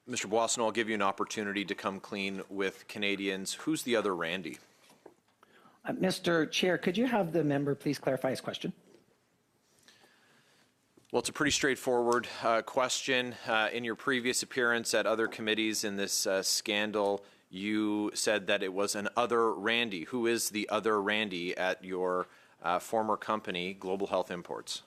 Mr. Boissonneau, I'll give you an opportunity to come clean with Canadians. Who's the other Randy? Mr. Chair, could you have the member please clarify his question? Well, it's a pretty straightforward question. In your previous appearance at other committees in this scandal, you said that it was an other Randy. Who is the other Randy at your former company, Global Health Imports?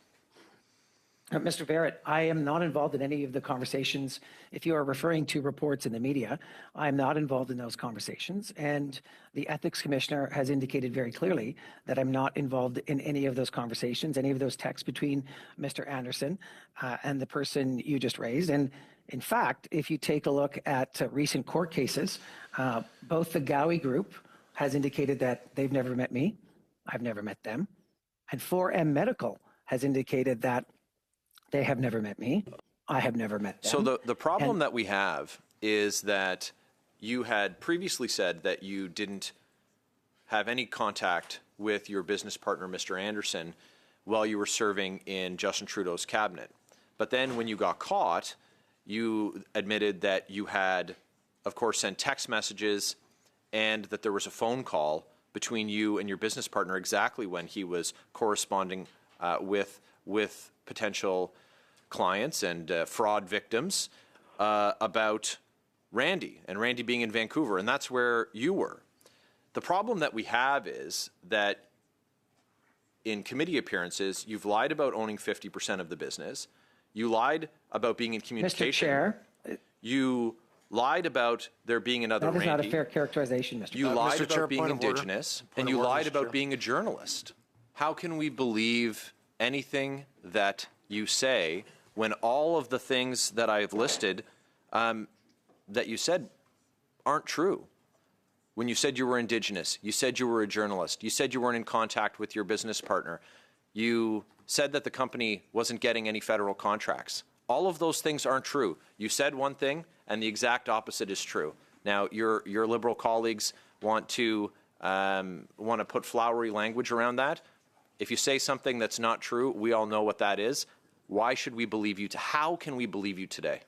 Mr. Barrett, I am not involved in any of the conversations. If you are referring to reports in the media, I am not involved in those conversations. And the Ethics Commissioner has indicated very clearly that I'm not involved in any of those conversations, any of those texts between Mr. Anderson and the person you just raised. And in fact, if you take a look at recent court cases, both the Gowie Group has indicated that they've never met me. I've never met them. And 4M Medical has indicated that they have never met me. I have never met them. So the problem that we have is that you had previously said that you didn't have any contact with your business partner, Mr. Anderson, while you were serving in Justin Trudeau's cabinet. But then when you got caught, you admitted that you had, of course, sent text messages and that there was a phone call between you and your business partner exactly when he was corresponding with potential clients and fraud victims about Randy, and Randy being in Vancouver, and that's where you were. The problem that we have is that in committee appearances, you've lied about owning 50% of the business. You lied about being in communication. Mr. Chair. You lied about there being another Randy. That is not a fair characterization, Mr. You lied Mr. about Chair, being Indigenous, and you lied about being a journalist. How can we believe anything that you say when all of the things that I've listed that you said aren't true? When you said you were Indigenous, you said you were a journalist, you said you weren't in contact with your business partner, you said that the company wasn't getting any federal contracts. All of those things aren't true. You said one thing, and the exact opposite is true. Now, your Liberal colleagues want to put flowery language around that. If you say something that's not true, we all know what that is. Why should we believe you? How can we believe you today?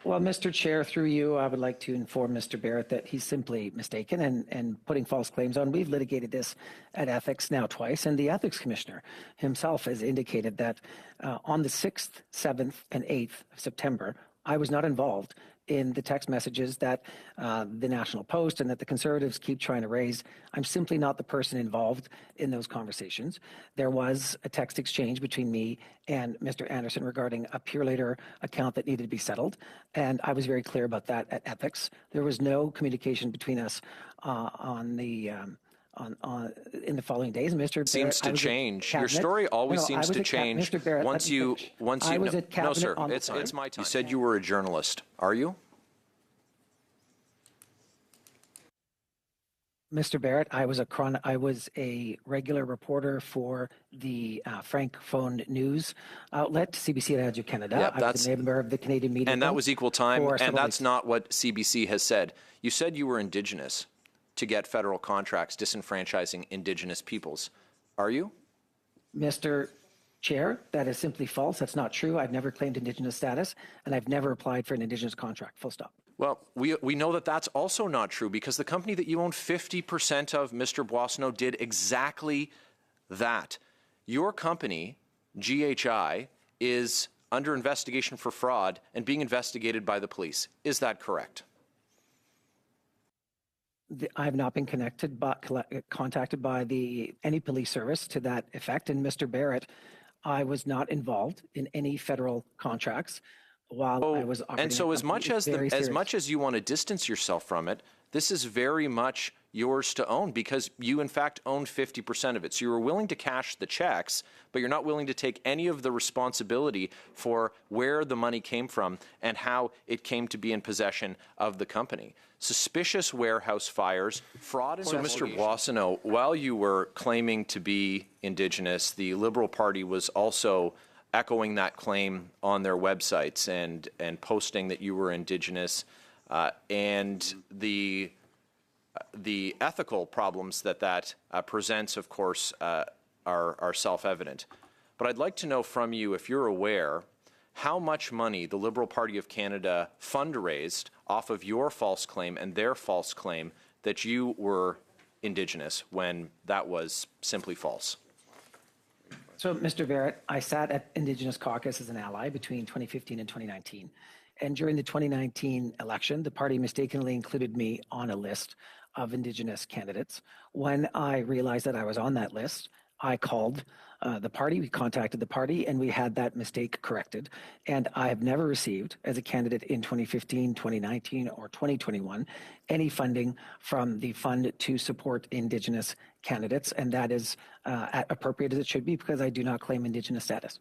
Well, Mr. Chair, through you, I would like to inform Mr. Barrett that he's simply mistaken and putting false claims on. We've litigated this at Ethics now twice, and the Ethics Commissioner himself has indicated that on the 6th, 7th, and 8th of September, I was not involved in the text messages that the National Post and that the Conservatives keep trying to raise. I'm simply not the person involved in those conversations. There was a text exchange between me and Mr. Anderson regarding a Purelator account that needed to be settled, and I was very clear about that at Ethics. There was no communication between us in the following days. Mr. Seems to change. Your story always seems to change. Mr. Barrett, once you no, sir, it's my time. You said you were a journalist. Are you? Mr. Barrett, I was a regular reporter for the Francophone news outlet, CBC Radio Canada. Yep, I was a member of the Canadian Media. And that was equal time, and that's not what CBC has said. You said you were Indigenous to get federal contracts disenfranchising Indigenous peoples. Are you? Mr. Chair, that is simply false. That's not true. I've never claimed Indigenous status, and I've never applied for an Indigenous contract. Full stop. Well, we know that that's also not true because the company that you own 50% of, Mr. Boissonneau, did exactly that. Your company, GHI, is under investigation for fraud and being investigated by the police. Is that correct? I have not been contacted by any police service to that effect. And Mr. Barrett, I was not involved in any federal contracts while I was operating. And so as much as you want to distance yourself from it, this is very much yours to own because you, in fact, own 50% of it. So you were willing to cash the checks, but you're not willing to take any of the responsibility for where the money came from and how it came to be in possession of the company. Suspicious warehouse fires, fraud. So, Mr. Boissonneau, while you were claiming to be Indigenous, the Liberal Party was also echoing that claim on their websites and posting that you were Indigenous, and the ethical problems that presents, of course, are self-evident. But I'd like to know from you if you're aware how much money the Liberal Party of Canada fundraised off of your false claim and their false claim that you were Indigenous when that was simply false? So, Mr. Barrett, I sat at Indigenous Caucus as an ally between 2015 and 2019. And during the 2019 election, the party mistakenly included me on a list of Indigenous candidates. When I realized that I was on that list, I called the party, we contacted the party, and we had that mistake corrected. And I have never received, as a candidate in 2015, 2019, or 2021, any funding from the fund to support Indigenous candidates. And that is appropriate as it should be, because I do not claim Indigenous status.